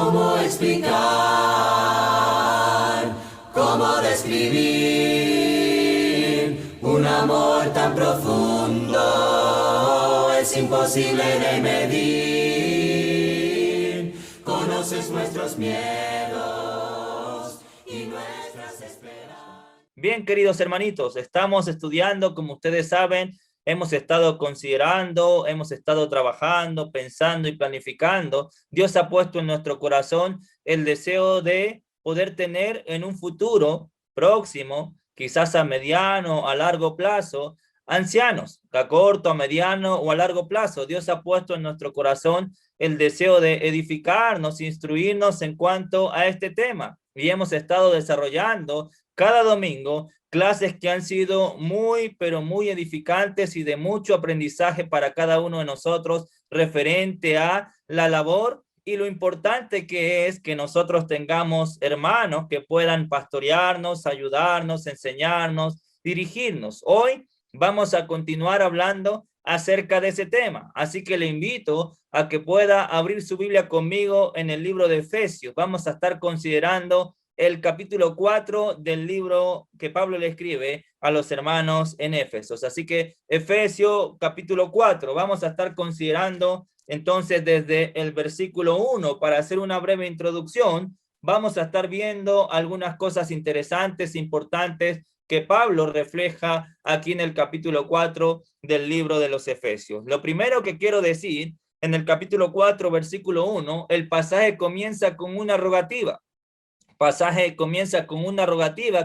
cómo explicar, cómo describir un amor tan profundo, es imposible de medir. Conoces nuestros miedos y nuestras esperanzas. Bien, queridos hermanitos, estamos estudiando, como ustedes saben, hemos estado considerando, hemos estado trabajando, pensando y planificando. Dios ha puesto en nuestro corazón el deseo de poder tener en un futuro próximo, quizás a mediano, a largo plazo, ancianos, a corto, a mediano o a largo plazo. Dios ha puesto en nuestro corazón el deseo de edificarnos, instruirnos en cuanto a este tema. Y hemos estado desarrollando cada domingo clases que han sido muy, pero muy edificantes y de mucho aprendizaje para cada uno de nosotros referente a la labor y lo importante que es que nosotros tengamos hermanos que puedan pastorearnos, ayudarnos, enseñarnos, dirigirnos. Hoy vamos a continuar hablando acerca de ese tema, así que le invito a que pueda abrir su Biblia conmigo en el libro de Efesios. Vamos a estar considerando el capítulo 4 del libro que Pablo le escribe a los hermanos en Éfesos. Así que Efesios capítulo 4, vamos a estar considerando entonces desde el versículo 1, para hacer una breve introducción, vamos a estar viendo algunas cosas interesantes, importantes, que Pablo refleja aquí en el capítulo 4 del libro de los Efesios. Lo primero que quiero decir, en el capítulo 4, versículo 1, el pasaje comienza con una rogativa.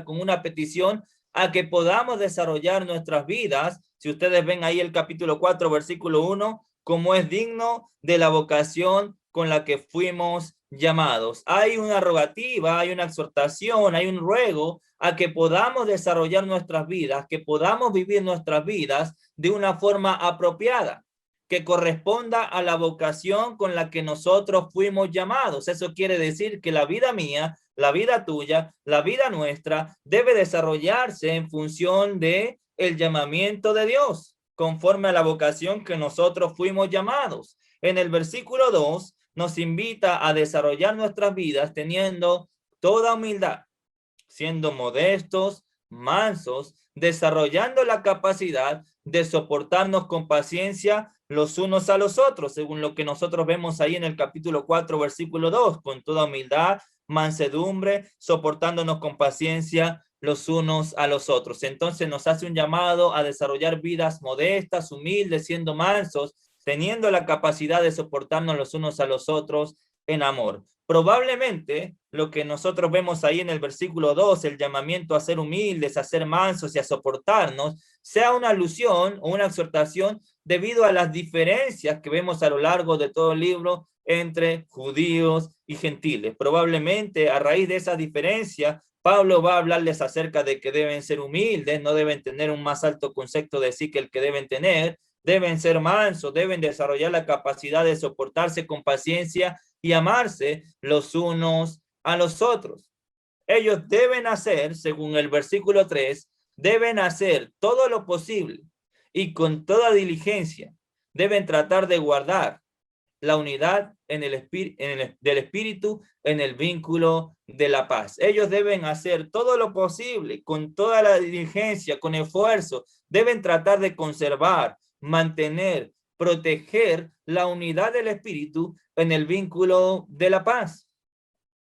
Con una petición a que podamos desarrollar nuestras vidas. Si ustedes ven ahí el capítulo 4, versículo 1, como es digno de la vocación con la que fuimos llamados. Hay una rogativa, hay una exhortación, hay un ruego a que podamos desarrollar nuestras vidas, que podamos vivir nuestras vidas de una forma apropiada, que corresponda a la vocación con la que nosotros fuimos llamados. Eso quiere decir que la vida mía, la vida tuya, la vida nuestra debe desarrollarse en función de el llamamiento de Dios, conforme a la vocación que nosotros fuimos llamados. En el versículo 2 nos invita a desarrollar nuestras vidas teniendo toda humildad, siendo modestos, mansos, desarrollando la capacidad de soportarnos con paciencia los unos a los otros, según lo que nosotros vemos ahí en el capítulo 4, versículo 2, con toda humildad, mansedumbre, soportándonos con paciencia los unos a los otros. Entonces nos hace un llamado a desarrollar vidas modestas, humildes, siendo mansos, teniendo la capacidad de soportarnos los unos a los otros en amor. Probablemente lo que nosotros vemos ahí en el versículo 2, el llamamiento a ser humildes, a ser mansos y a soportarnos, sea una alusión o una exhortación debido a las diferencias que vemos a lo largo de todo el libro entre judíos y gentiles. Probablemente a raíz de esa diferencia, Pablo va a hablarles acerca de que deben ser humildes, no deben tener un más alto concepto de sí que el que deben tener, deben ser mansos, deben desarrollar la capacidad de soportarse con paciencia y amarse los unos a los otros. Ellos deben hacer, según el versículo 3, deben hacer todo lo posible y con toda diligencia deben tratar de guardar la unidad del espíritu en el vínculo de la paz. Ellos deben hacer todo lo posible con toda la diligencia, con esfuerzo, deben tratar de conservar, mantener, proteger la unidad del espíritu en el vínculo de la paz.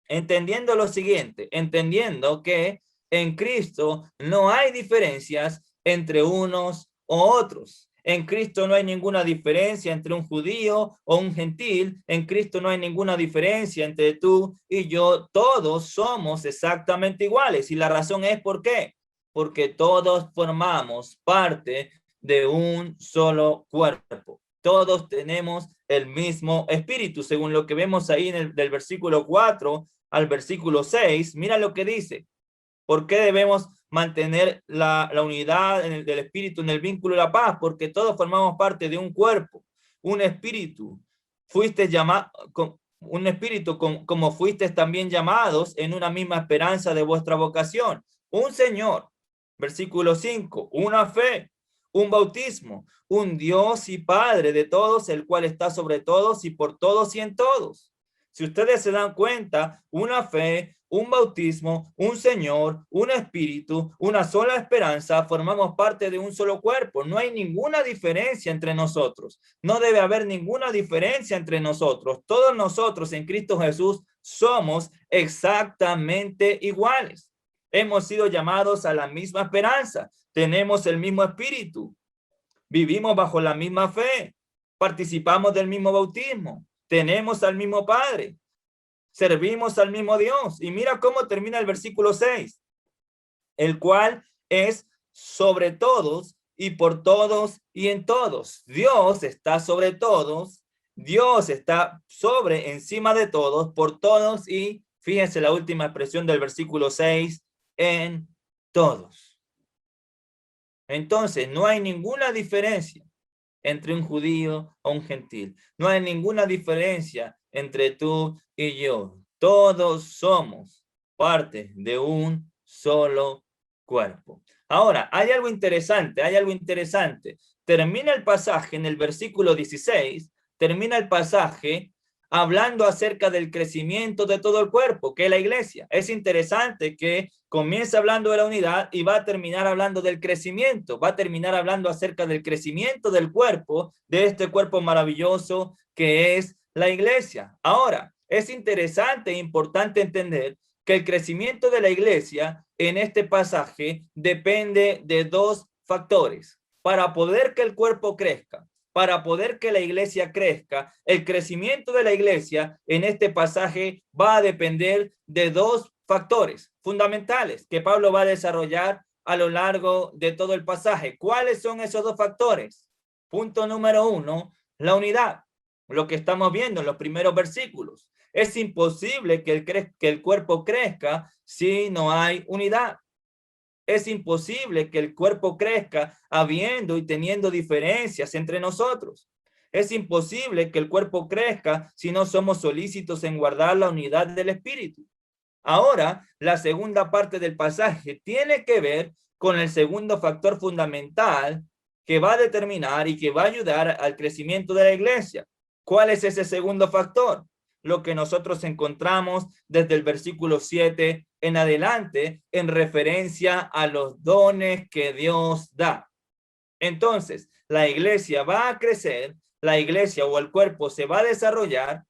Entendiendo lo siguiente, entendiendo que en Cristo no hay diferencias entre unos u otros. En Cristo no hay ninguna diferencia entre un judío o un gentil. En Cristo no hay ninguna diferencia entre tú y yo. Todos somos exactamente iguales. Y la razón es ¿por qué? Porque todos formamos parte de un solo cuerpo. Todos tenemos el mismo espíritu, según lo que vemos ahí del versículo 4 al versículo 6. Mira lo que dice. ¿Por qué debemos mantener la unidad del espíritu en el vínculo de la paz? Porque todos formamos parte de un cuerpo, un espíritu. Fuiste llamado, un espíritu como fuisteis también llamados en una misma esperanza de vuestra vocación. Un Señor, versículo 5, una fe, un bautismo, un Dios y Padre de todos, el cual está sobre todos y por todos y en todos. Si ustedes se dan cuenta, una fe, un bautismo, un Señor, un Espíritu, una sola esperanza, formamos parte de un solo cuerpo. No hay ninguna diferencia entre nosotros. No debe haber ninguna diferencia entre nosotros. Todos nosotros en Cristo Jesús somos exactamente iguales. Hemos sido llamados a la misma esperanza. Tenemos el mismo Espíritu. Vivimos bajo la misma fe. Participamos del mismo bautismo. Tenemos al mismo Padre. Servimos al mismo Dios. Y mira cómo termina el versículo 6. El cual es sobre todos y por todos y en todos. Dios está sobre todos. Dios está sobre, encima de todos, por todos y, fíjense la última expresión del versículo 6, en todos. Entonces, no hay ninguna diferencia entre un judío o un gentil. No hay ninguna diferencia entre tú y yo. Todos somos parte de un solo cuerpo. Ahora, hay algo interesante, Termina el pasaje en el versículo 16, termina el pasaje hablando acerca del crecimiento de todo el cuerpo, que es la iglesia. Es interesante que comienza hablando de la unidad y va a terminar hablando del crecimiento, va a terminar hablando acerca del crecimiento del cuerpo, de este cuerpo maravilloso que es la iglesia. Ahora, es interesante e importante entender que el crecimiento de la iglesia en este pasaje depende de dos factores. Para poder que el cuerpo crezca, para poder que la iglesia crezca, el crecimiento de la iglesia en este pasaje va a depender de dos factores fundamentales que Pablo va a desarrollar a lo largo de todo el pasaje. ¿Cuáles son esos dos factores? Punto número 1, la unidad. Lo que estamos viendo en los primeros versículos. Es imposible que el cuerpo crezca si no hay unidad. Es imposible que el cuerpo crezca habiendo y teniendo diferencias entre nosotros. Es imposible que el cuerpo crezca si no somos solícitos en guardar la unidad del espíritu. Ahora, la segunda parte del pasaje tiene que ver con el segundo factor fundamental que va a determinar y que va a ayudar al crecimiento de la iglesia. ¿Cuál es ese segundo factor? Lo que nosotros encontramos desde el versículo 7 en adelante en referencia a los dones que Dios da. Entonces, la iglesia va a crecer, la iglesia o el cuerpo se va a desarrollar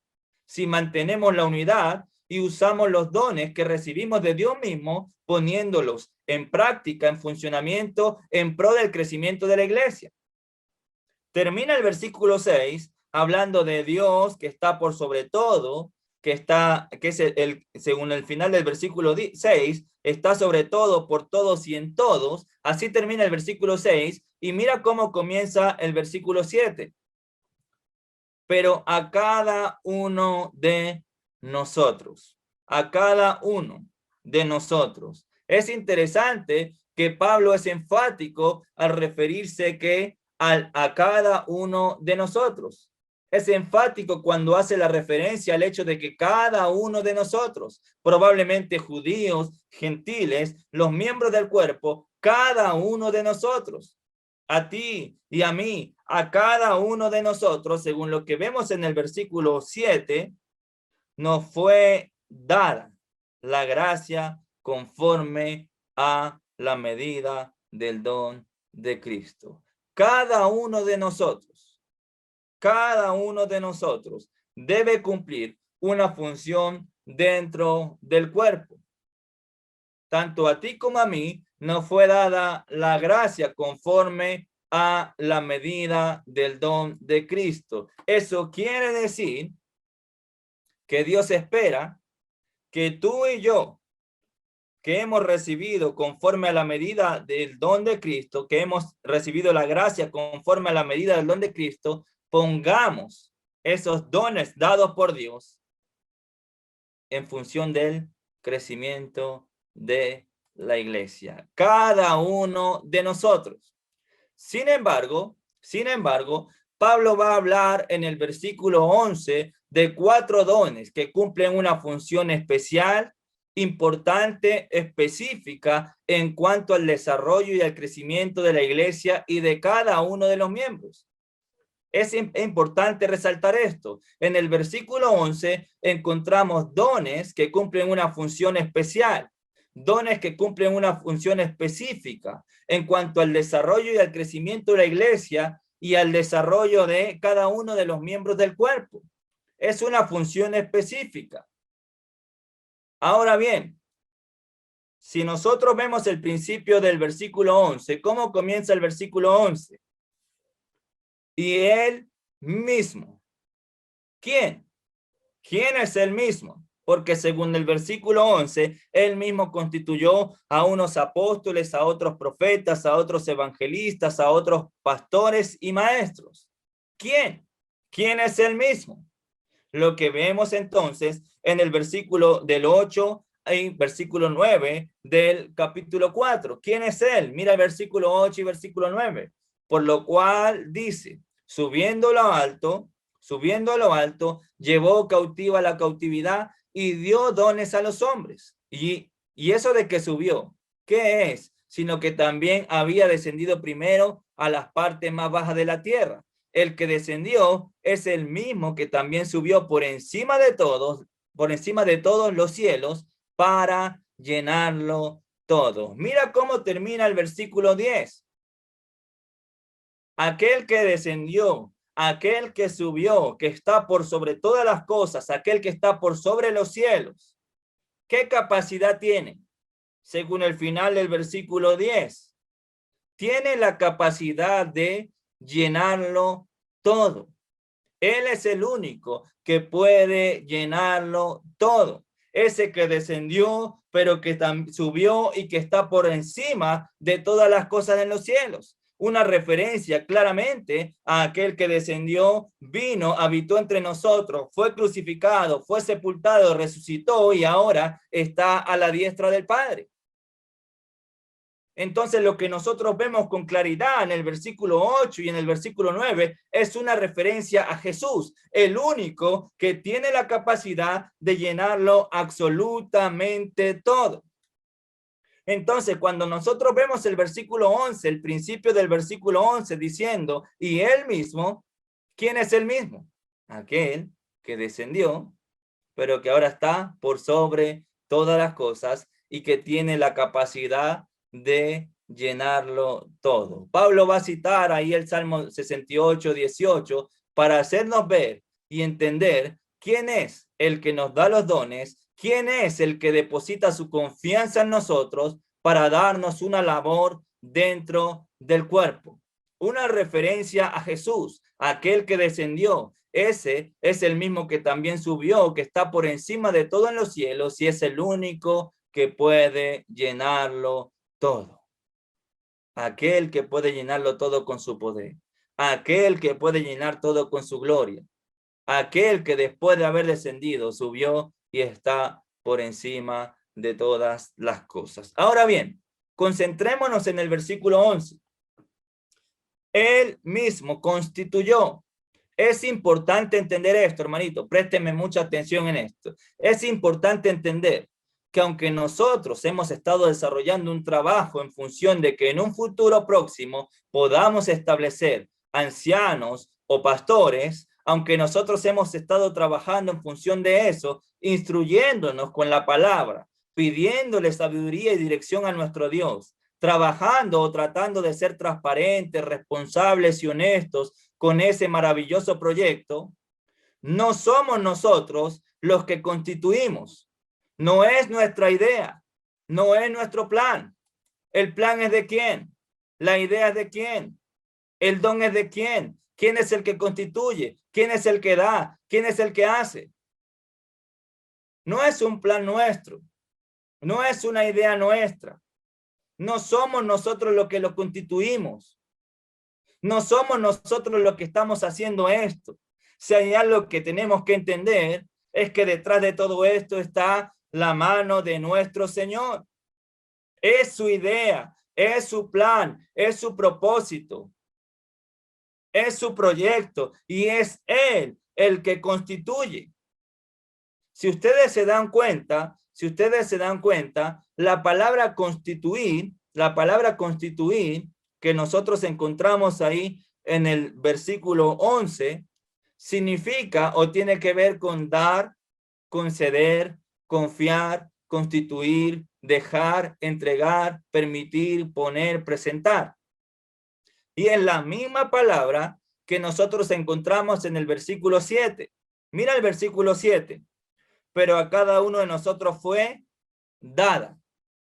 si mantenemos la unidad y usamos los dones que recibimos de Dios mismo, poniéndolos en práctica, en funcionamiento, en pro del crecimiento de la iglesia. Termina el versículo 6 hablando de Dios que está por sobre todo, que es según el final del versículo 6, está sobre todo, por todos y en todos. Así termina el versículo 6 y mira cómo comienza el versículo 7. Pero a cada uno de nosotros, a cada uno de nosotros. Es interesante que Pablo es enfático al referirse que a cada uno de nosotros. Es enfático cuando hace la referencia al hecho de que cada uno de nosotros, probablemente judíos, gentiles, los miembros del cuerpo, cada uno de nosotros, a ti y a mí, a cada uno de nosotros, según lo que vemos en el versículo 7, nos fue dada la gracia conforme a la medida del don de Cristo. Cada uno de nosotros debe cumplir una función dentro del cuerpo. Tanto a ti como a mí nos fue dada la gracia conforme a la medida del don de Cristo. Eso quiere decir que Dios espera que tú y yo, que hemos recibido conforme a la medida del don de Cristo, que hemos recibido la gracia conforme a la medida del don de Cristo, pongamos esos dones dados por Dios en función del crecimiento de la iglesia. Cada uno de nosotros. Sin embargo, Pablo va a hablar en el versículo 11 de 4 dones que cumplen una función especial, importante, específica en cuanto al desarrollo y al crecimiento de la iglesia y de cada uno de los miembros. Es importante resaltar esto. En el versículo 11 encontramos dones que cumplen una función especial, dones que cumplen una función específica en cuanto al desarrollo y al crecimiento de la iglesia y al desarrollo de cada uno de los miembros del cuerpo. Es una función específica. Ahora bien, si nosotros vemos el principio del versículo 11, ¿cómo comienza el versículo 11? Y él mismo. ¿Quién? ¿Quién es él mismo? Porque según el versículo 11, él mismo constituyó a unos apóstoles, a otros profetas, a otros evangelistas, a otros pastores y maestros. ¿Quién? ¿Quién es él mismo? Lo que vemos entonces en el versículo del 8 y versículo 9 del capítulo 4. ¿Quién es él? Mira el versículo 8 y versículo 9. Por lo cual dice, subiendo a lo alto, llevó cautiva la cautividad y dio dones a los hombres. Y eso de que subió, ¿qué es? Sino que también había descendido primero a las partes más bajas de la tierra. El que descendió es el mismo que también subió por encima de todos los cielos para llenarlo todo. Mira cómo termina el versículo 10. Aquel que descendió, aquel que subió, que está por sobre todas las cosas, aquel que está por sobre los cielos. ¿Qué capacidad tiene? Según el final del versículo 10. Tiene la capacidad de llenarlo todo. Él es el único que puede llenarlo todo. Ese que descendió, pero que subió y que está por encima de todas las cosas en los cielos. Una referencia claramente a aquel que descendió, vino, habitó entre nosotros, fue crucificado, fue sepultado, resucitó y ahora está a la diestra del Padre. Entonces lo que nosotros vemos con claridad en el versículo 8 y en el versículo 9 es una referencia a Jesús, el único que tiene la capacidad de llenarlo absolutamente todo. Entonces cuando nosotros vemos el versículo 11, el principio del versículo 11 diciendo, y él mismo, ¿quién es el mismo? Aquel que descendió, pero que ahora está por sobre todas las cosas y que tiene la capacidad de llenarlo todo. Pablo va a citar ahí el Salmo 68, 18 para hacernos ver y entender quién es el que nos da los dones, quién es el que deposita su confianza en nosotros para darnos una labor dentro del cuerpo. Una referencia a Jesús, aquel que descendió. Ese es el mismo que también subió, que está por encima de todo en los cielos y es el único que puede llenarlo todo. Aquel que puede llenarlo todo con su poder. Aquel que puede llenar todo con su gloria. Aquel que después de haber descendido subió y está por encima de todas las cosas. Ahora bien, concentrémonos en el versículo 11. Él mismo constituyó. Es importante entender esto, hermanito. Présteme mucha atención en esto. Es importante entender que aunque nosotros hemos estado desarrollando un trabajo en función de que en un futuro próximo podamos establecer ancianos o pastores, aunque nosotros hemos estado trabajando en función de eso, instruyéndonos con la palabra, pidiéndole sabiduría y dirección a nuestro Dios, trabajando o tratando de ser transparentes, responsables y honestos con ese maravilloso proyecto, no somos nosotros los que constituimos. No es nuestra idea, no es nuestro plan. ¿El plan es de quién? ¿La idea es de quién? ¿El don es de quién? ¿Quién es el que constituye? ¿Quién es el que da? ¿Quién es el que hace? No es un plan nuestro, no es una idea nuestra. No somos nosotros los que lo constituimos. No somos nosotros los que estamos haciendo esto. Si hay algo que tenemos que entender, es que detrás de todo esto está la mano de nuestro Señor. Es su idea, es su plan, es su propósito, es su proyecto y es Él el que constituye. Si ustedes se dan cuenta, la palabra constituir que nosotros encontramos ahí en el versículo 11 significa o tiene que ver con dar, conceder, confiar, constituir, dejar, entregar, permitir, poner, presentar. Y es la misma palabra que nosotros encontramos en el versículo 7. Mira el versículo 7. Pero a cada uno de nosotros fue dada.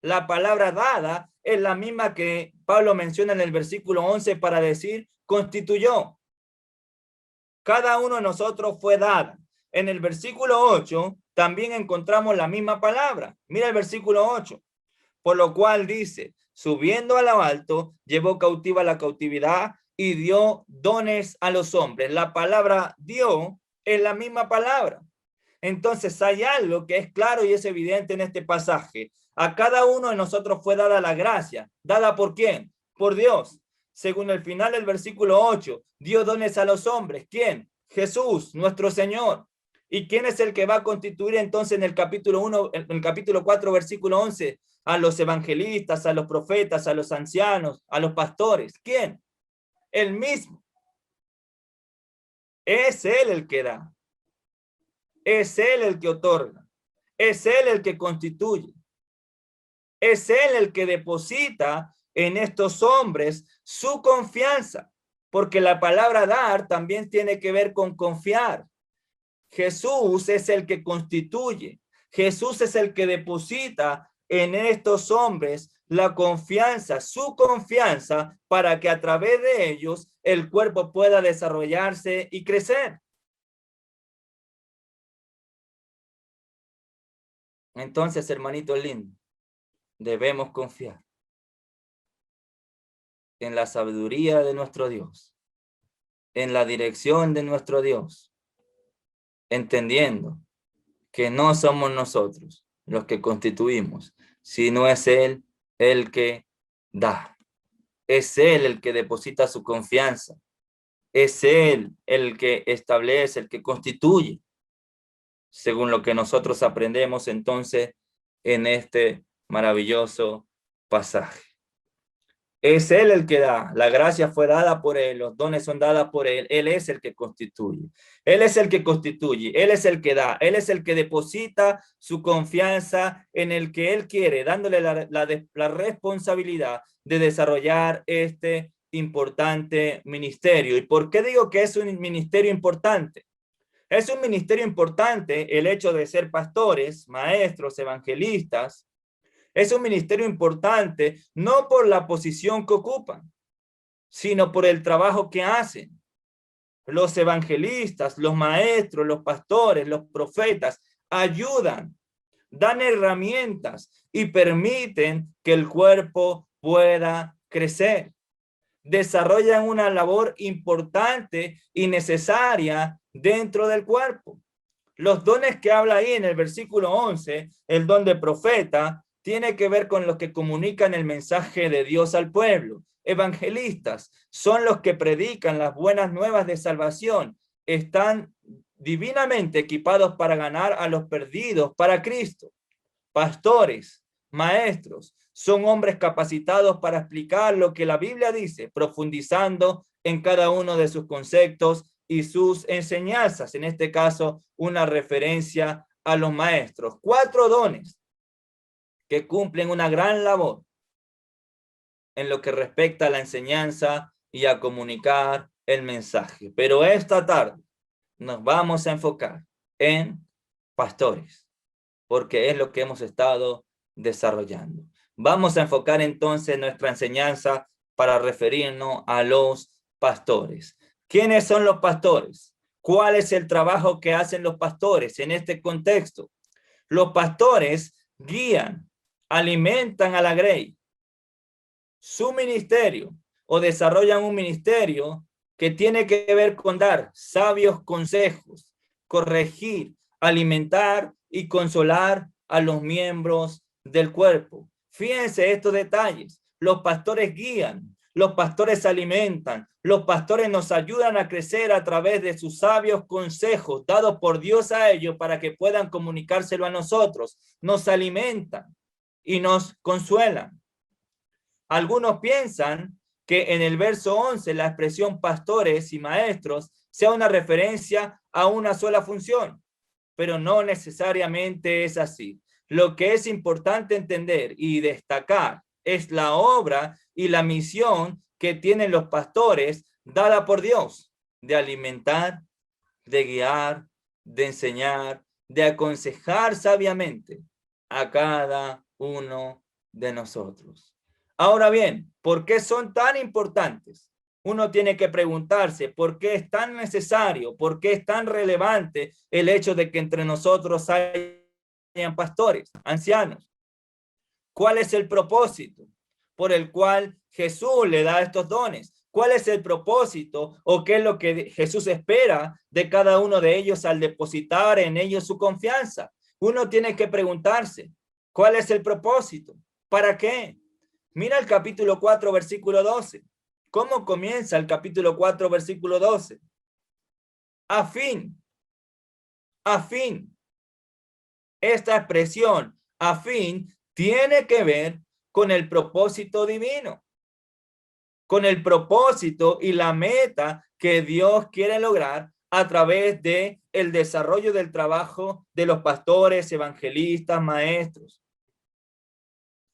La palabra dada es la misma que Pablo menciona en el versículo 11 para decir constituyó. Cada uno de nosotros fue dada. En el versículo 8 también encontramos la misma palabra. Mira el versículo 8. Por lo cual dice, subiendo a lo alto, llevó cautiva la cautividad y dio dones a los hombres. La palabra dio es la misma palabra. Entonces hay algo que es claro y es evidente en este pasaje. A cada uno de nosotros fue dada la gracia. ¿Dada por quién? Por Dios. Según el final del versículo 8, dio dones a los hombres. ¿Quién? Jesús, nuestro Señor. ¿Y quién es el que va a constituir entonces en el capítulo 1, en el capítulo 4, versículo 11? A los evangelistas, a los profetas, a los ancianos, a los pastores. ¿Quién? Él mismo. Es Él el que da. Es Él el que otorga. Es Él el que constituye. Es Él el que deposita en estos hombres su confianza. Porque la palabra dar también tiene que ver con confiar. Jesús es el que constituye. Jesús es el que deposita en estos hombres la confianza, su confianza, para que a través de ellos el cuerpo pueda desarrollarse y crecer. Entonces, hermanito lindo, debemos confiar en la sabiduría de nuestro Dios, en la dirección de nuestro Dios, entendiendo que no somos nosotros los que constituimos, sino es Él el que da. Es Él el que deposita su confianza. Es Él el que establece, el que constituye, según lo que nosotros aprendemos entonces en este maravilloso pasaje. Es Él el que da, la gracia fue dada por Él, los dones son dados por Él, Él es el que constituye, Él es el que constituye, Él es el que da, Él es el que deposita su confianza en el que Él quiere, dándole la responsabilidad de desarrollar este importante ministerio. ¿Y por qué digo que es un ministerio importante? Es un ministerio importante el hecho de ser pastores, maestros, evangelistas. Es un ministerio importante no por la posición que ocupan, sino por el trabajo que hacen. Los evangelistas, los maestros, los pastores, los profetas ayudan, dan herramientas y permiten que el cuerpo pueda crecer. Desarrollan una labor importante y necesaria dentro del cuerpo. Los dones que habla ahí en el versículo 11, el don de profeta, tiene que ver con los que comunican el mensaje de Dios al pueblo. Evangelistas son los que predican las buenas nuevas de salvación. Están divinamente equipados para ganar a los perdidos para Cristo. Pastores, maestros, son hombres capacitados para explicar lo que la Biblia dice, profundizando en cada uno de sus conceptos y sus enseñanzas. En este caso, una referencia a los maestros. 4 dones que cumplen una gran labor en lo que respecta a la enseñanza y a comunicar el mensaje. Pero esta tarde nos vamos a enfocar en pastores, porque es lo que hemos estado desarrollando. Vamos a enfocar entonces nuestra enseñanza para referirnos a los pastores. ¿Quiénes son los pastores? ¿Cuál es el trabajo que hacen los pastores en este contexto? Los pastores guían, alimentan a la grey. Su ministerio o desarrollan un ministerio que tiene que ver con dar sabios consejos, corregir, alimentar y consolar a los miembros del cuerpo. Fíjense estos detalles. Los pastores guían, los pastores alimentan, los pastores nos ayudan a crecer a través de sus sabios consejos dados por Dios a ellos para que puedan comunicárselo a nosotros. Nos alimentan y nos consuelan. Algunos piensan que en el verso 11 la expresión pastores y maestros sea una referencia a una sola función, pero no necesariamente es así. Lo que es importante entender y destacar es la obra y la misión que tienen los pastores dada por Dios, de alimentar, de guiar, de enseñar, de aconsejar sabiamente a cada uno de nosotros. Ahora bien, ¿por qué son tan importantes? Uno tiene que preguntarse por qué es tan necesario, por qué es tan relevante el hecho de que entre nosotros hayan pastores, ancianos. ¿Cuál es el propósito por el cual Jesús le da estos dones? ¿Cuál es el propósito o qué es lo que Jesús espera de cada uno de ellos al depositar en ellos su confianza? Uno tiene que preguntarse, ¿cuál es el propósito? ¿Para qué? Mira el capítulo 4, versículo 12. ¿Cómo comienza el capítulo 4, versículo 12? A fin. Esta expresión, a fin, tiene que ver con el propósito divino, con el propósito y la meta que Dios quiere lograr a través de el desarrollo del trabajo de los pastores, evangelistas, maestros.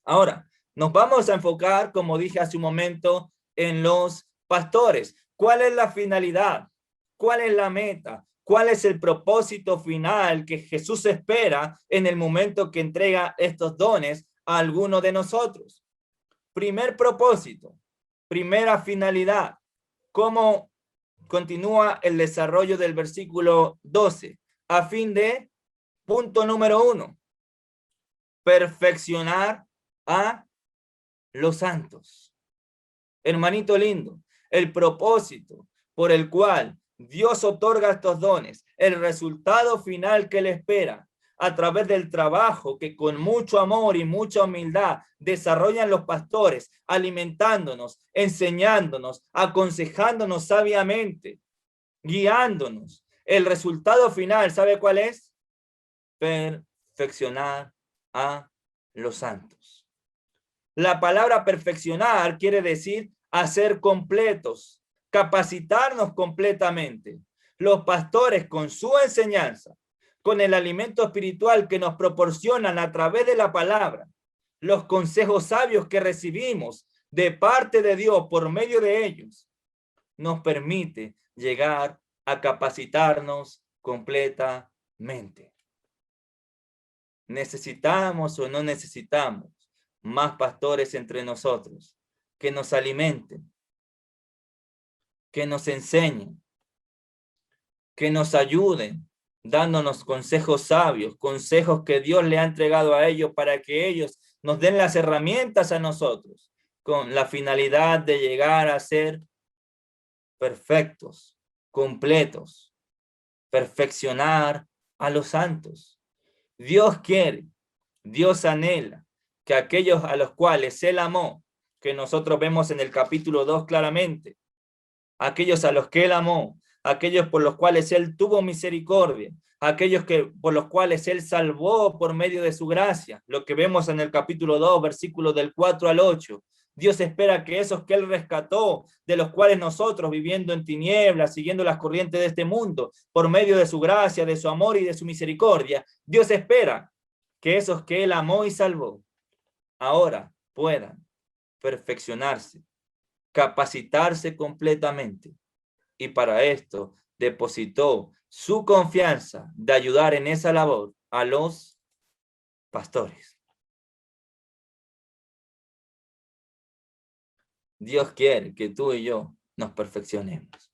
Ahora, nos vamos a enfocar, como dije hace un momento, en los pastores. ¿Cuál es la finalidad? ¿Cuál es la meta? ¿Cuál es el propósito final que Jesús espera en el momento que entrega estos dones a alguno de nosotros? Primer propósito, primera finalidad. ¿Cómo continúa el desarrollo del versículo 12? A fin de, punto número 1, perfeccionar a los santos. Hermanito lindo, el propósito por el cual Dios otorga estos dones, el resultado final que le espera a través del trabajo que con mucho amor y mucha humildad desarrollan los pastores, alimentándonos, enseñándonos, aconsejándonos sabiamente, guiándonos. El resultado final, ¿sabe cuál es? Perfeccionar a los santos. La palabra perfeccionar quiere decir hacer completos, capacitarnos completamente. Los pastores con su enseñanza, con el alimento espiritual que nos proporcionan a través de la palabra, los consejos sabios que recibimos de parte de Dios por medio de ellos, nos permite llegar a capacitarnos completamente. ¿Necesitamos o no necesitamos más pastores entre nosotros que nos alimenten, que nos enseñen, que nos ayuden, dándonos consejos sabios, consejos que Dios le ha entregado a ellos para que ellos nos den las herramientas a nosotros con la finalidad de llegar a ser perfectos, completos, perfeccionar a los santos? Dios quiere, Dios anhela que aquellos a los cuales Él amó, que nosotros vemos en el capítulo 2 claramente, aquellos a los que Él amó, aquellos por los cuales Él tuvo misericordia, aquellos por los cuales Él salvó por medio de su gracia, lo que vemos en el capítulo 2, versículos del 4 al 8. Dios espera que esos que Él rescató, de los cuales nosotros viviendo en tinieblas, siguiendo las corrientes de este mundo, por medio de su gracia, de su amor y de su misericordia, Dios espera que esos que Él amó y salvó, ahora puedan perfeccionarse, capacitarse completamente. Y para esto depositó su confianza de ayudar en esa labor a los pastores. Dios quiere que tú y yo nos perfeccionemos.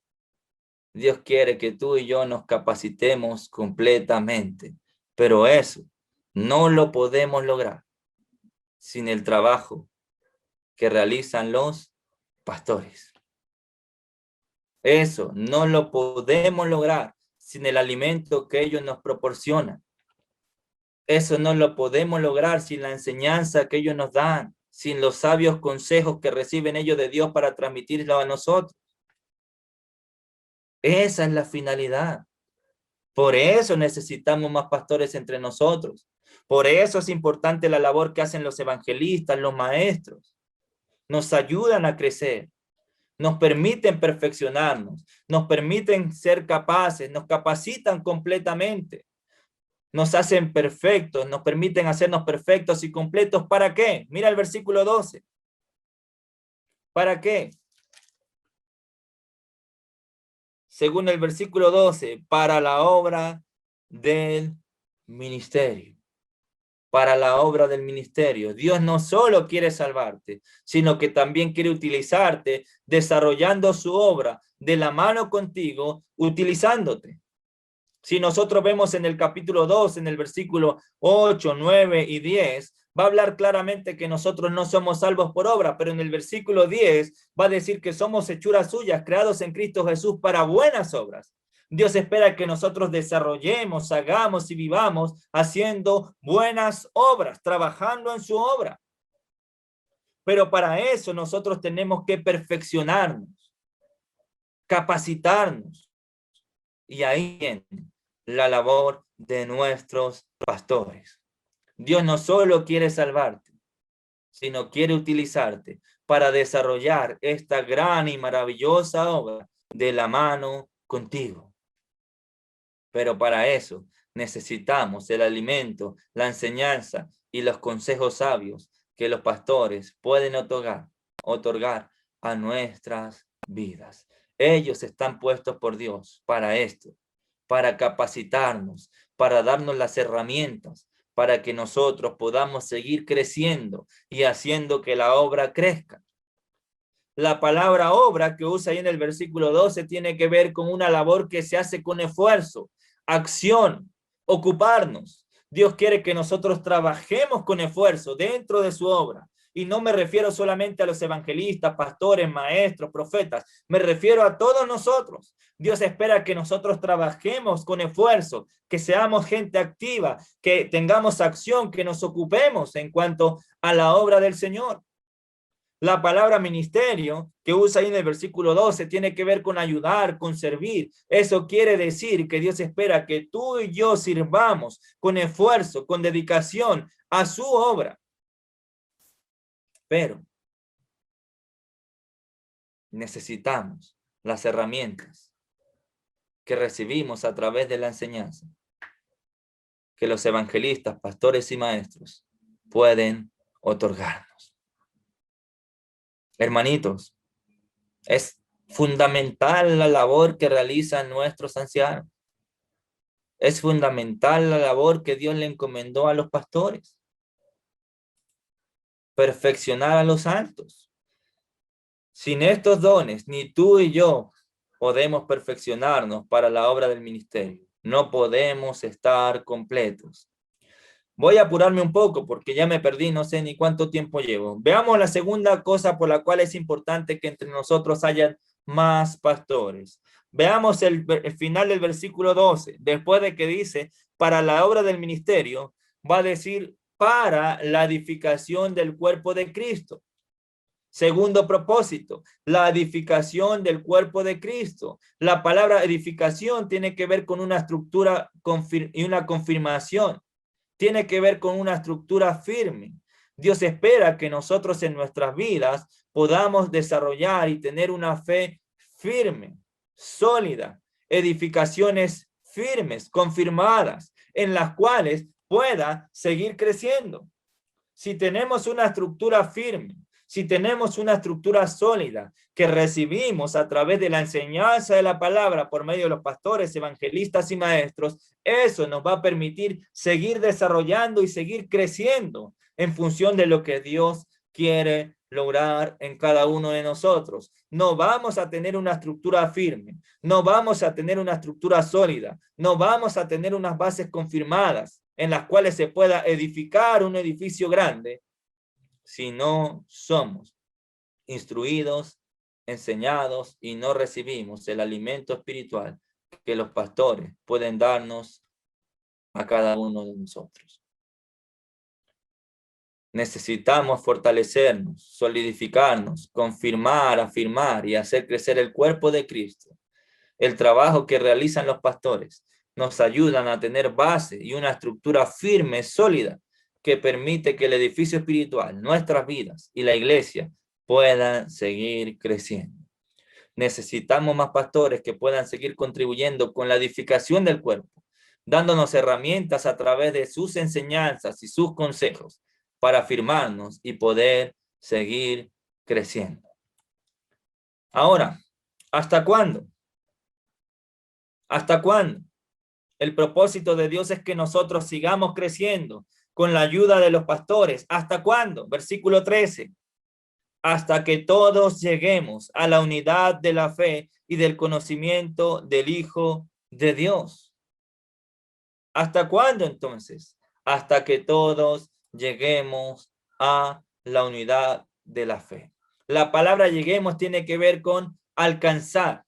Dios quiere que tú y yo nos capacitemos completamente, pero eso no lo podemos lograr sin el trabajo que realizan los pastores. Eso no lo podemos lograr sin el alimento que ellos nos proporcionan. Eso no lo podemos lograr sin la enseñanza que ellos nos dan, sin los sabios consejos que reciben ellos de Dios para transmitirlo a nosotros. Esa es la finalidad. Por eso necesitamos más pastores entre nosotros. Por eso es importante la labor que hacen los evangelistas, los maestros. Nos ayudan a crecer, nos permiten perfeccionarnos, nos permiten ser capaces, nos capacitan completamente, nos hacen perfectos, nos permiten hacernos perfectos y completos. ¿Para qué? Mira el versículo 12. ¿Para qué? Según el versículo 12, para la obra del ministerio. Para la obra del ministerio. Dios no solo quiere salvarte, sino que también quiere utilizarte desarrollando su obra de la mano contigo, utilizándote. Si nosotros vemos en el capítulo 2, en el versículo 8, 9 y 10, va a hablar claramente que nosotros no somos salvos por obra, pero en el versículo 10 va a decir que somos hechuras suyas, creados en Cristo Jesús para buenas obras. Dios espera que nosotros desarrollemos, hagamos y vivamos haciendo buenas obras, trabajando en su obra. Pero para eso nosotros tenemos que perfeccionarnos, capacitarnos. Y ahí viene la labor de nuestros pastores. Dios no solo quiere salvarte, sino quiere utilizarte para desarrollar esta gran y maravillosa obra de la mano contigo. Pero para eso necesitamos el alimento, la enseñanza y los consejos sabios que los pastores pueden otorgar a nuestras vidas. Ellos están puestos por Dios para esto, para capacitarnos, para darnos las herramientas, para que nosotros podamos seguir creciendo y haciendo que la obra crezca. La palabra obra que usa ahí en el versículo 12 tiene que ver con una labor que se hace con esfuerzo, acción, ocuparnos. Dios quiere que nosotros trabajemos con esfuerzo dentro de su obra. Y no me refiero solamente a los evangelistas, pastores, maestros, profetas. Me refiero a todos nosotros. Dios espera que nosotros trabajemos con esfuerzo, que seamos gente activa, que tengamos acción, que nos ocupemos en cuanto a la obra del Señor. La palabra ministerio que usa ahí en el versículo 12 tiene que ver con ayudar, con servir. Eso quiere decir que Dios espera que tú y yo sirvamos con esfuerzo, con dedicación a su obra. Pero necesitamos las herramientas que recibimos a través de la enseñanza que los evangelistas, pastores y maestros pueden otorgarnos. Hermanitos, es fundamental la labor que realizan nuestros ancianos. Es fundamental la labor que Dios le encomendó a los pastores. Perfeccionar a los santos. Sin estos dones, ni tú y yo podemos perfeccionarnos para la obra del ministerio. No podemos estar completos. Voy a apurarme un poco porque ya me perdí, no sé ni cuánto tiempo llevo. Veamos la segunda cosa por la cual es importante que entre nosotros haya más pastores. Veamos el final del versículo 12. Después de que dice, para la obra del ministerio, va a decir, para la edificación del cuerpo de Cristo. Segundo propósito, la edificación del cuerpo de Cristo. La palabra edificación tiene que ver con una estructura y una confirmación. Tiene que ver con una estructura firme. Dios espera que nosotros en nuestras vidas podamos desarrollar y tener una fe firme, sólida, edificaciones firmes, confirmadas, en las cuales pueda seguir creciendo. Si tenemos una estructura firme, si tenemos una estructura sólida que recibimos a través de la enseñanza de la palabra por medio de los pastores, evangelistas y maestros, eso nos va a permitir seguir desarrollando y seguir creciendo en función de lo que Dios quiere lograr en cada uno de nosotros. No vamos a tener una estructura firme, no vamos a tener una estructura sólida, no vamos a tener unas bases confirmadas en las cuales se pueda edificar un edificio grande, si no somos instruidos, enseñados y no recibimos el alimento espiritual que los pastores pueden darnos a cada uno de nosotros. Necesitamos fortalecernos, solidificarnos, confirmar, afirmar y hacer crecer el cuerpo de Cristo. El trabajo que realizan los pastores nos ayudan a tener base y una estructura firme, sólida, que permite que el edificio espiritual, nuestras vidas y la iglesia puedan seguir creciendo. Necesitamos más pastores que puedan seguir contribuyendo con la edificación del cuerpo, dándonos herramientas a través de sus enseñanzas y sus consejos para afirmarnos y poder seguir creciendo. Ahora, ¿hasta cuándo? ¿Hasta cuándo? El propósito de Dios es que nosotros sigamos creciendo con la ayuda de los pastores. ¿Hasta cuándo? Versículo 13. Hasta que todos lleguemos a la unidad de la fe y del conocimiento del Hijo de Dios. ¿Hasta cuándo entonces? Hasta que todos lleguemos a la unidad de la fe. La palabra lleguemos tiene que ver con alcanzar.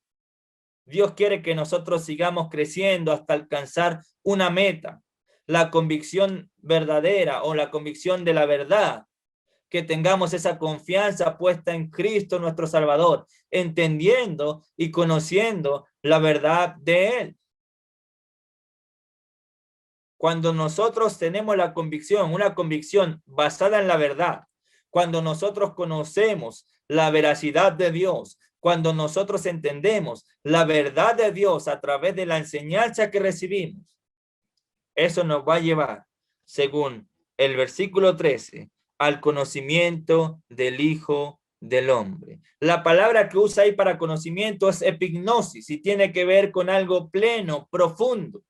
Dios quiere que nosotros sigamos creciendo hasta alcanzar una meta, la convicción verdadera o la convicción de la verdad, que tengamos esa confianza puesta en Cristo nuestro Salvador, entendiendo y conociendo la verdad de Él. Cuando nosotros tenemos la convicción, una convicción basada en la verdad, cuando nosotros conocemos la veracidad de Dios, cuando nosotros entendemos la verdad de Dios a través de la enseñanza que recibimos, eso nos va a llevar, según el versículo 13, al conocimiento del Hijo del Hombre. La palabra que usa ahí para conocimiento es epignosis y tiene que ver con algo pleno, profundo.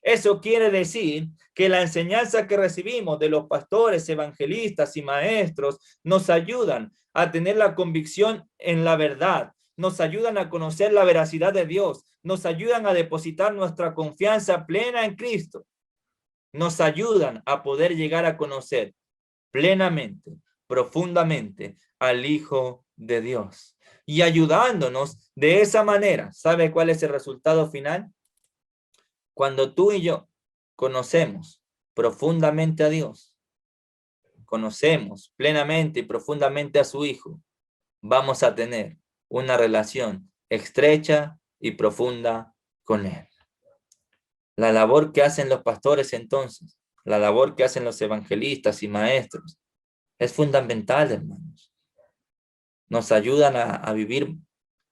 Eso quiere decir que la enseñanza que recibimos de los pastores, evangelistas y maestros nos ayudan a tener la convicción en la verdad, nos ayudan a conocer la veracidad de Dios, nos ayudan a depositar nuestra confianza plena en Cristo, nos ayudan a poder llegar a conocer plenamente, profundamente al Hijo de Dios y ayudándonos de esa manera. ¿Sabe cuál es el resultado final? Cuando tú y yo conocemos profundamente a Dios, conocemos plenamente y profundamente a su Hijo, vamos a tener una relación estrecha y profunda con Él. La labor que hacen los pastores entonces, la labor que hacen los evangelistas y maestros, es fundamental, hermanos. Nos ayudan a vivir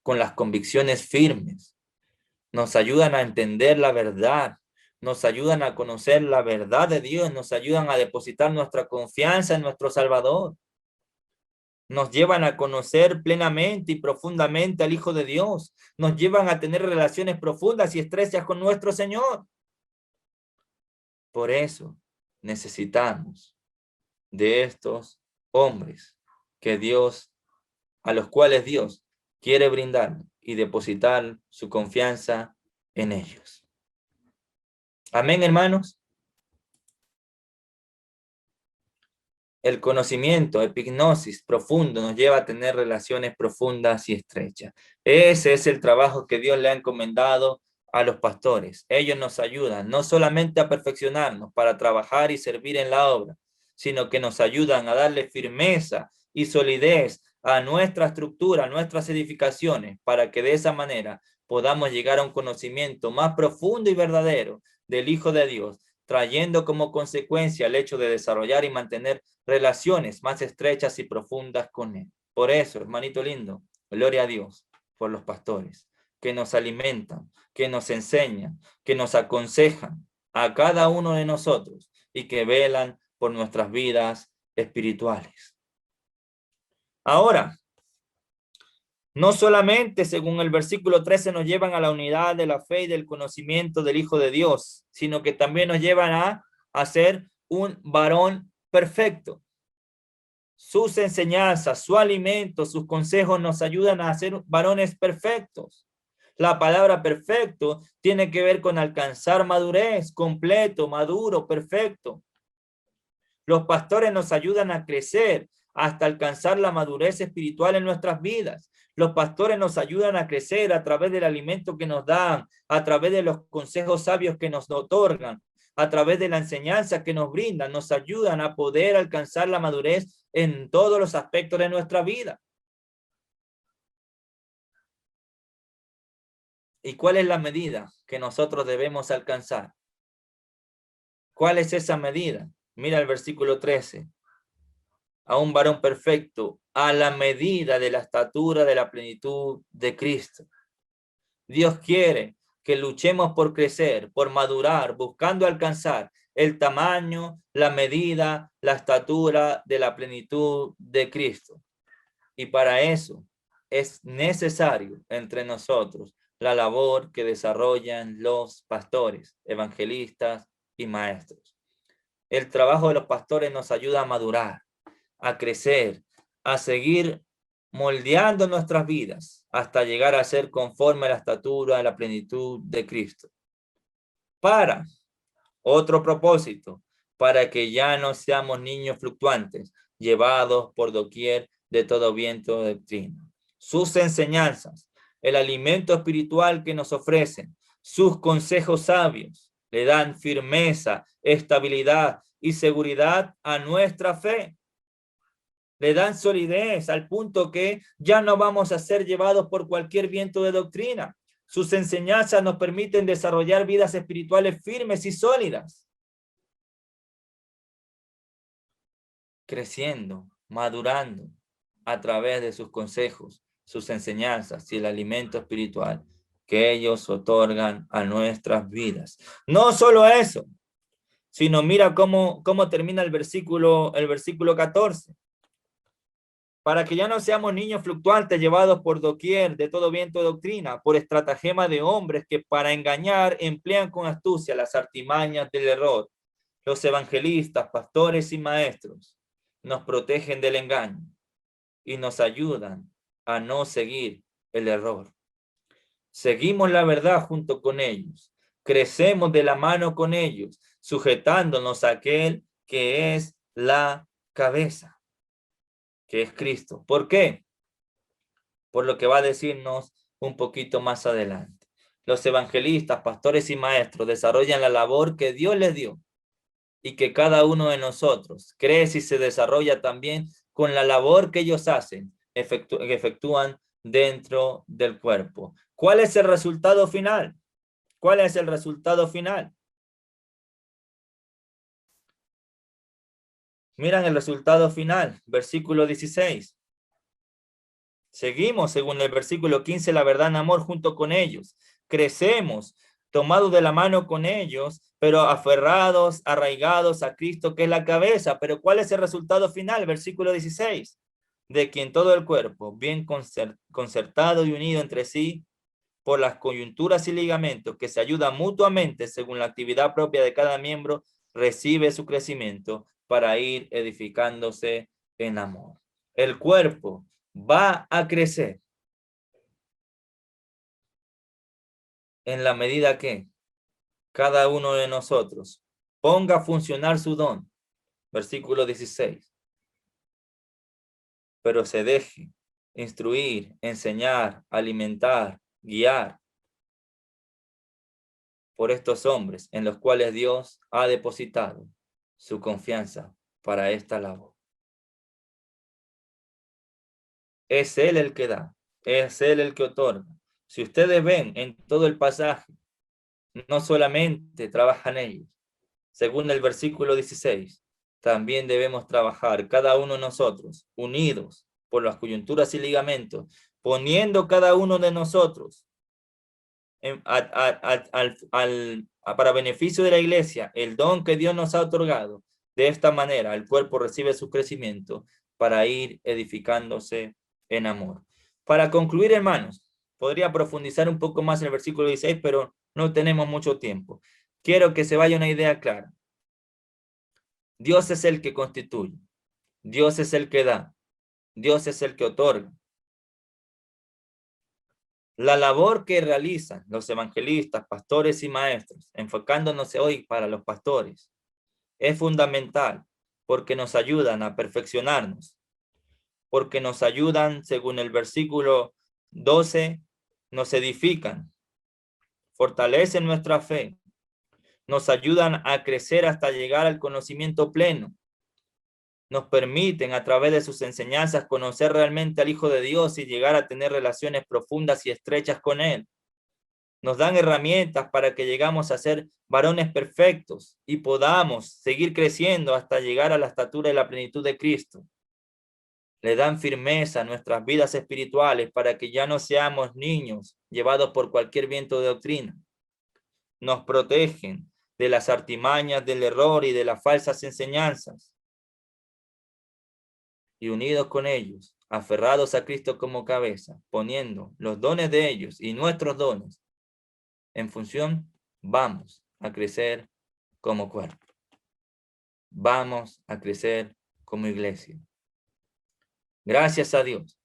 con las convicciones firmes. Nos ayudan a entender la verdad, nos ayudan a conocer la verdad de Dios, nos ayudan a depositar nuestra confianza en nuestro Salvador. Nos llevan a conocer plenamente y profundamente al Hijo de Dios. Nos llevan a tener relaciones profundas y estrechas con nuestro Señor. Por eso necesitamos de estos hombres que Dios, a los cuales Dios quiere brindar y depositar su confianza en ellos. Amén, hermanos. El conocimiento, epignosis profundo, nos lleva a tener relaciones profundas y estrechas. Ese es el trabajo que Dios le ha encomendado a los pastores. Ellos nos ayudan no solamente a perfeccionarnos para trabajar y servir en la obra, sino que nos ayudan a darle firmeza y solidez a nuestra estructura, a nuestras edificaciones, para que de esa manera podamos llegar a un conocimiento más profundo y verdadero del Hijo de Dios, trayendo como consecuencia el hecho de desarrollar y mantener relaciones más estrechas y profundas con Él. Por eso, hermanito lindo, gloria a Dios por los pastores que nos alimentan, que nos enseñan, que nos aconsejan a cada uno de nosotros y que velan por nuestras vidas espirituales. Ahora, no solamente, según el versículo 13, nos llevan a la unidad de la fe y del conocimiento del Hijo de Dios, sino que también nos llevan a ser un varón perfecto. Sus enseñanzas, su alimento, sus consejos nos ayudan a ser varones perfectos. La palabra perfecto tiene que ver con alcanzar madurez, completo, maduro, perfecto. Los pastores nos ayudan a crecer hasta alcanzar la madurez espiritual en nuestras vidas. Los pastores nos ayudan a crecer a través del alimento que nos dan, a través de los consejos sabios que nos otorgan, a través de la enseñanza que nos brindan, nos ayudan a poder alcanzar la madurez en todos los aspectos de nuestra vida. ¿Y cuál es la medida que nosotros debemos alcanzar? ¿Cuál es esa medida? Mira el versículo 13. a un varón perfecto, a la medida de la estatura de la plenitud de Cristo. Dios quiere que luchemos por crecer, por madurar, buscando alcanzar el tamaño, la medida, la estatura de la plenitud de Cristo. Y para eso es necesario entre nosotros la labor que desarrollan los pastores, evangelistas y maestros. El trabajo de los pastores nos ayuda a madurar, a crecer, a seguir moldeando nuestras vidas hasta llegar a ser conforme a la estatura de la plenitud de Cristo. Para otro propósito, para que ya no seamos niños fluctuantes, llevados por doquier de todo viento de doctrina. Sus enseñanzas, el alimento espiritual que nos ofrecen, sus consejos sabios, le dan firmeza, estabilidad y seguridad a nuestra fe. Le dan solidez al punto que ya no vamos a ser llevados por cualquier viento de doctrina. Sus enseñanzas nos permiten desarrollar vidas espirituales firmes y sólidas, creciendo, madurando a través de sus consejos, sus enseñanzas y el alimento espiritual que ellos otorgan a nuestras vidas. No solo eso, sino mira cómo termina el versículo 14. Para que ya no seamos niños fluctuantes llevados por doquier de todo viento de doctrina, por estratagema de hombres que para engañar emplean con astucia las artimañas del error. Los evangelistas, pastores y maestros nos protegen del engaño y nos ayudan a no seguir el error. Seguimos la verdad junto con ellos, crecemos de la mano con ellos, sujetándonos a aquel que es la cabeza, que es Cristo. ¿Por qué? Por lo que va a decirnos un poquito más adelante. Los evangelistas, pastores y maestros desarrollan la labor que Dios les dio y que cada uno de nosotros crece y se desarrolla también con la labor que ellos hacen, efectúan dentro del cuerpo. ¿Cuál es el resultado final? ¿Cuál es el resultado final? Miran el resultado final, versículo 16. Seguimos, según el versículo 15, la verdad en amor junto con ellos. Crecemos, tomados de la mano con ellos, pero aferrados, arraigados a Cristo, que es la cabeza. Pero ¿cuál es el resultado final? Versículo 16. De quien todo el cuerpo, bien concertado y unido entre sí, por las coyunturas y ligamentos que se ayudan mutuamente según la actividad propia de cada miembro, recibe su crecimiento para ir edificándose en amor. El cuerpo va a crecer en la medida que cada uno de nosotros ponga a funcionar su don. Versículo 16. Pero se deje instruir, enseñar, alimentar, guiar por estos hombres en los cuales Dios ha depositado su confianza para esta labor. Es Él el que da, es Él el que otorga. Si ustedes ven en todo el pasaje, no solamente trabajan ellos. Según el versículo 16, también debemos trabajar cada uno de nosotros, unidos por las coyunturas y ligamentos, poniendo cada uno de nosotros para beneficio de la iglesia el don que Dios nos ha otorgado. De esta manera el cuerpo recibe su crecimiento para ir edificándose en amor. Para concluir, hermanos, podría profundizar un poco más en el versículo 16, pero no tenemos mucho tiempo. Quiero que se vaya una idea clara. Dios es el que constituye, Dios es el que da, Dios es el que otorga. La labor que realizan los evangelistas, pastores y maestros, enfocándonos hoy para los pastores, es fundamental porque nos ayudan a perfeccionarnos, porque nos ayudan, según el versículo 12, nos edifican, fortalecen nuestra fe, nos ayudan a crecer hasta llegar al conocimiento pleno, nos permiten a través de sus enseñanzas conocer realmente al Hijo de Dios y llegar a tener relaciones profundas y estrechas con Él. Nos dan herramientas para que llegamos a ser varones perfectos y podamos seguir creciendo hasta llegar a la estatura y la plenitud de Cristo. le dan firmeza a nuestras vidas espirituales para que ya no seamos niños llevados por cualquier viento de doctrina. Nos protegen de las artimañas del error y de las falsas enseñanzas. Y unidos con ellos, aferrados a Cristo como cabeza, poniendo los dones de ellos y nuestros dones en función, vamos a crecer como cuerpo. Vamos a crecer como iglesia. Gracias a Dios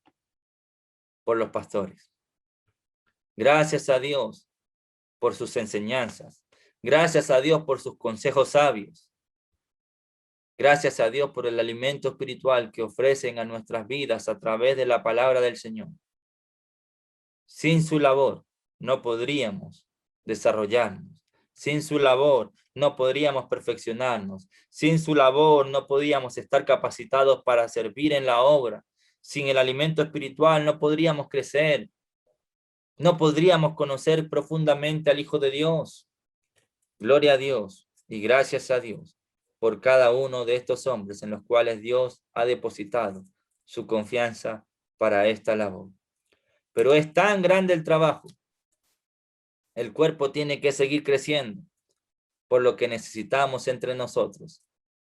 por los pastores. Gracias a Dios por sus enseñanzas. Gracias a Dios por sus consejos sabios. Gracias a Dios por el alimento espiritual que ofrecen a nuestras vidas a través de la palabra del Señor. Sin su labor no podríamos desarrollarnos. Sin su labor no podríamos perfeccionarnos. Sin su labor no podríamos estar capacitados para servir en la obra. Sin el alimento espiritual no podríamos crecer. No podríamos conocer profundamente al Hijo de Dios. Gloria a Dios y gracias a Dios por cada uno de estos hombres en los cuales Dios ha depositado su confianza para esta labor. Pero es tan grande el trabajo. El cuerpo tiene que seguir creciendo, por lo que necesitamos entre nosotros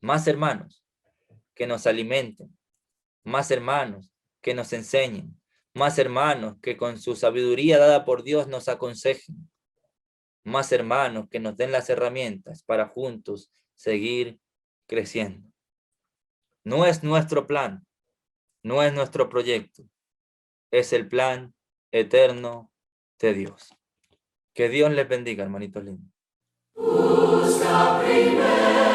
más hermanos que nos alimenten, más hermanos que nos enseñen, más hermanos que con su sabiduría dada por Dios nos aconsejen, más hermanos que nos den las herramientas para juntos seguir creciendo. No es nuestro plan, no es nuestro proyecto, es el plan eterno de Dios. Que Dios les bendiga, hermanitos lindos. Busca primero